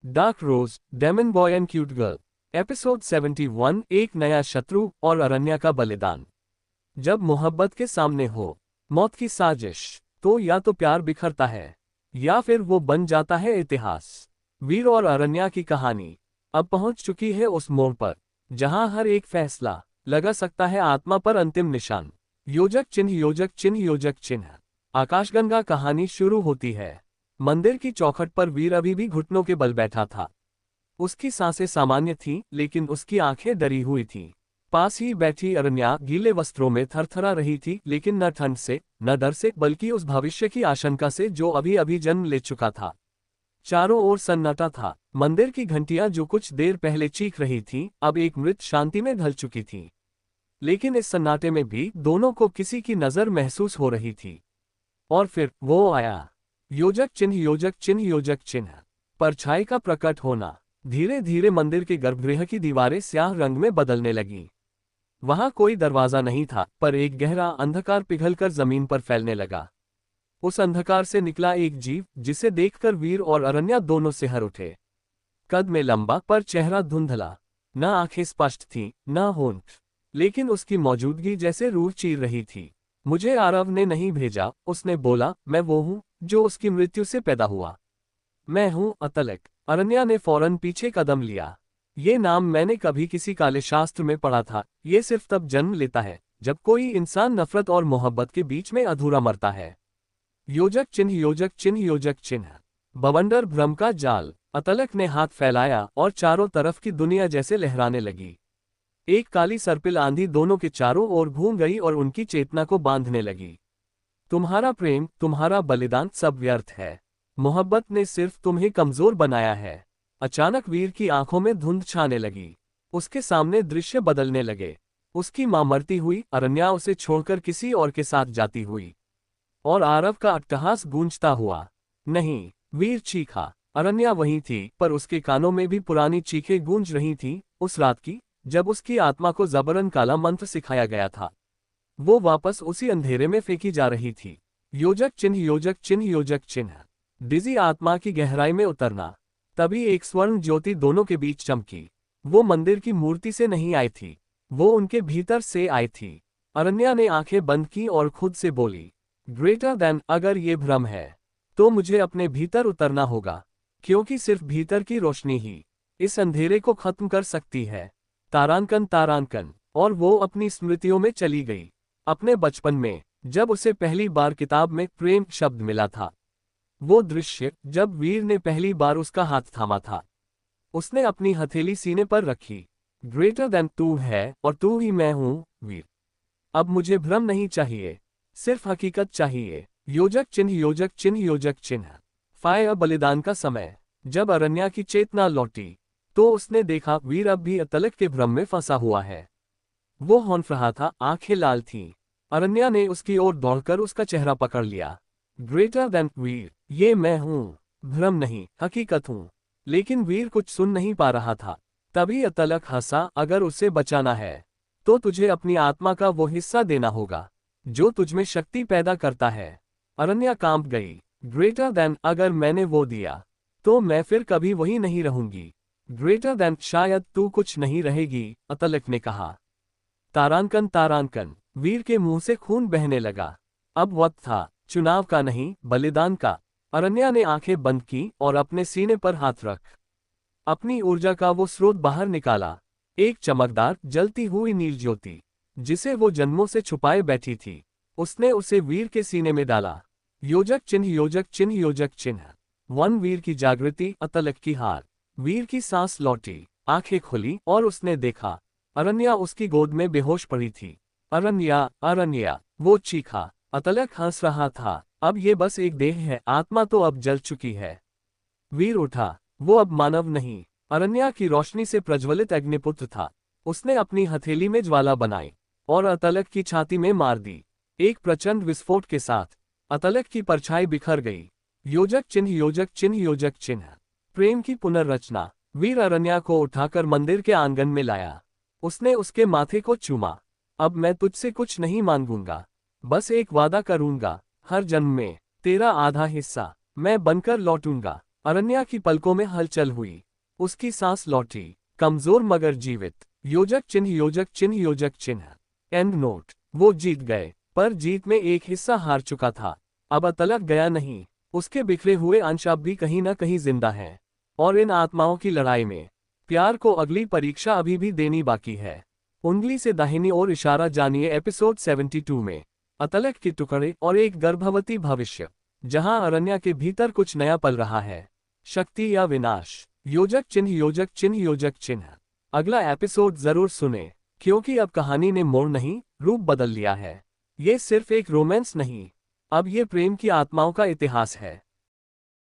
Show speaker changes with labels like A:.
A: Dark rose, demon boy and cute girl. Episode 71। एक नया शत्रु और अरण्या का बलिदान। जब मोहब्बत के सामने हो मौत की साजिश, तो या तो प्यार बिखरता है या फिर वो बन जाता है इतिहास। वीर और अरण्या की कहानी अब पहुंच चुकी है उस मोड़ पर जहां हर एक फैसला लगा सकता है आत्मा पर अंतिम निशान। योजक चिन्ह, योजक चिन्ह, योजक चिन्ह। आकाशगंगा कहानी शुरू होती है। मंदिर की चौखट पर वीर अभी भी घुटनों के बल बैठा था। उसकी सांसें सामान्य थीं, लेकिन उसकी आंखें डरी हुई थीं। पास ही बैठी अरण्या गीले वस्त्रों में थरथरा रही थी, लेकिन न ठंड से, न डर से, बल्कि उस भविष्य की आशंका से जो अभी अभी जन्म ले चुका था। चारों ओर सन्नाटा था। मंदिर की घंटियां जो कुछ देर पहले चीख रही थीं, अब एक मृत शांति में ढल चुकी थीं। लेकिन इस सन्नाटे में भी दोनों को किसी की नजर महसूस हो रही थी। और फिर वो आया। योजक चिन्ह, योजक चिन्ह, योजक चिन्ह। परछाई का प्रकट होना। धीरे धीरे मंदिर के गर्भगृह की दीवारें स्याह रंग में बदलने लगीं। वहां कोई दरवाजा नहीं था, पर एक गहरा अंधकार पिघलकर जमीन पर फैलने लगा। उस अंधकार से निकला एक जीव, जिसे देखकर वीर और अरण्या दोनों सिहर उठे। कद में लंबा, पर चेहरा धुंधला। न आंखें स्पष्ट थीं, न होंठ, लेकिन उसकी मौजूदगी जैसे रूह चीर रही थी। मुझे आरव ने नहीं भेजा, उसने बोला। मैं वो हूं जो उसकी मृत्यु से पैदा हुआ। मैं हूं अतलक। अरण्या ने फौरन पीछे कदम लिया। ये नाम मैंने कभी किसी काले शास्त्र में पढ़ा था। ये सिर्फ तब जन्म लेता है जब कोई इंसान नफरत और मोहब्बत के बीच में अधूरा मरता है। योजक चिन्ह, योजक चिन्ह, योजक चिन्ह। बवंडर भ्रम का जाल। अतलक ने हाथ फैलाया और चारों तरफ की दुनिया जैसे लहराने लगी। एक काली सर्पिल आंधी दोनों के चारों ओर घूम गई और उनकी चेतना को बांधने लगी। तुम्हारा प्रेम, तुम्हारा बलिदान सब व्यर्थ है। मोहब्बत ने सिर्फ तुम्हें कमजोर बनाया है। अचानक वीर की आंखों में धुंध छाने लगी। उसके सामने दृश्य बदलने लगे। उसकी मां मरती हुई, अरण्या उसे छोड़कर किसी और के साथ जाती हुई, और आरव का अट्टहास गूंजता हुआ। नहीं, वीर चीखा। अरण्या वहीं थी, पर उसके कानों में भी पुरानी चीखें गूंज रही थीं, उस रात की, जब उसकी आत्मा को जबरन काला मंत्र सिखाया गया था। वो वापस उसी अंधेरे में फेंकी जा रही थी। योजक चिन्ह, योजक चिन्ह, योजक चिन्ह। डिजी आत्मा की गहराई में उतरना। तभी एक स्वर्ण ज्योति दोनों के बीच चमकी। वो मंदिर की मूर्ति से नहीं आई थी, वो उनके भीतर से आई थी। अरण्या ने आंखें बंद की और खुद से बोली, ग्रेटर देन। अगर ये भ्रम है तो मुझे अपने भीतर उतरना होगा, क्योंकि सिर्फ भीतर की रोशनी ही इस अंधेरे को खत्म कर सकती है। तारांकन, तारांकन। और वो अपनी स्मृतियों में चली गई। अपने बचपन में, जब उसे पहली बार किताब में प्रेम शब्द मिला था। वो दृश्य, जब वीर ने पहली बार उसका हाथ थामा था। उसने अपनी हथेली सीने पर रखी। ग्रेटर देन तू है, और तू ही मैं हूं, वीर। अब मुझे भ्रम नहीं चाहिए, सिर्फ हकीकत चाहिए। योजक चिन्ह, योजक चिन्ह, योजक चिन्ह। फायर बलिदान का समय। जब अरण्या की चेतना लौटी, तो उसने देखा वीर अब भी अतलक के भ्रम में फंसा हुआ है। वो हौंफ रहा था, आंखें लाल थीं। अरण्या ने उसकी ओर दौड़कर उसका चेहरा पकड़ लिया। ग्रेटर देन वीर, ये मैं हूं, भ्रम नहीं, हकीकत हूं। लेकिन वीर कुछ सुन नहीं पा रहा था। तभी अतलक हंसा। अगर उसे बचाना है तो तुझे अपनी आत्मा का वो हिस्सा देना होगा जो तुझमें शक्ति पैदा करता है। अरण्या कांप गई। ग्रेटर देन, अगर मैंने वो दिया तो मैं फिर कभी वही नहीं रहूंगी। ग्रेटर देन, शायद तू कुछ नहीं रहेगी, अतलक ने कहा। तारांकन, तारांकन। वीर के मुंह से खून बहने लगा। अब वक्त था चुनाव का, नहीं बलिदान का। अरण्या ने आंखें बंद की और अपने सीने पर हाथ रख अपनी ऊर्जा का वो स्रोत बाहर निकाला। एक चमकदार, जलती हुई नील ज्योति, जिसे वो जन्मों से छुपाए बैठी थी। उसने उसे वीर के सीने में डाला। योजक चिन्ह, योजक चिन्ह, योजक चिन्ह। वन वीर की जागृति, अतलक की हार। वीर की सांस लौटी, आंखें खुली और उसने देखा अरण्या उसकी गोद में बेहोश पड़ी थी। अरण्या, अरण्या, वो चीखा। अतलक हंस रहा था। अब ये बस एक देह है, आत्मा तो अब जल चुकी है। वीर उठा। वो अब मानव नहीं, अरण्या की रोशनी से प्रज्वलित अग्निपुत्र था। उसने अपनी हथेली में ज्वाला बनाई और अतलक की छाती में मार दी। एक प्रचंड विस्फोट के साथ अतलक की परछाई बिखर गई। योजक चिन्ह, योजक चिन्ह, योजक चिन्ह। प्रेम की पुनर्रचना। वीर अरण्या को उठाकर मंदिर के आंगन में लाया। उसने उसके माथे को चूमा। अब मैं तुझसे कुछ नहीं मांगूंगा, बस एक वादा करूंगा, हर जन्म में तेरा आधा हिस्सा मैं बनकर लौटूंगा। अरण्या की पलकों में हलचल हुई। उसकी सांस लौटी, कमजोर मगर जीवित। योजक चिन्ह योजक चिन्ह योजक चिन्ह। And note. वो जीत गए, पर जीत में एक हिस्सा हार चुका था। अब अतलक गया नहीं, उसके बिखरे हुए अंश अब भी कहीं न कहीं जिंदा हैं। और इन आत्माओं की लड़ाई में प्यार को अगली परीक्षा अभी भी देनी बाकी है। उंगली से दाहिनी ओर इशारा जानिए एपिसोड 72 में। अतलक के टुकड़े और एक गर्भवती भविष्य, जहां अरण्या के भीतर कुछ नया पल रहा है। शक्ति या विनाश। योजक चिन्ह योजक चिन्ह योजक चिन्ह। अगला एपिसोड जरूर सुने, क्योंकि अब कहानी ने मोड़ नहीं, रूप बदल लिया है। ये सिर्फ एक रोमांस नहीं, अब ये प्रेम की आत्माओं का इतिहास है।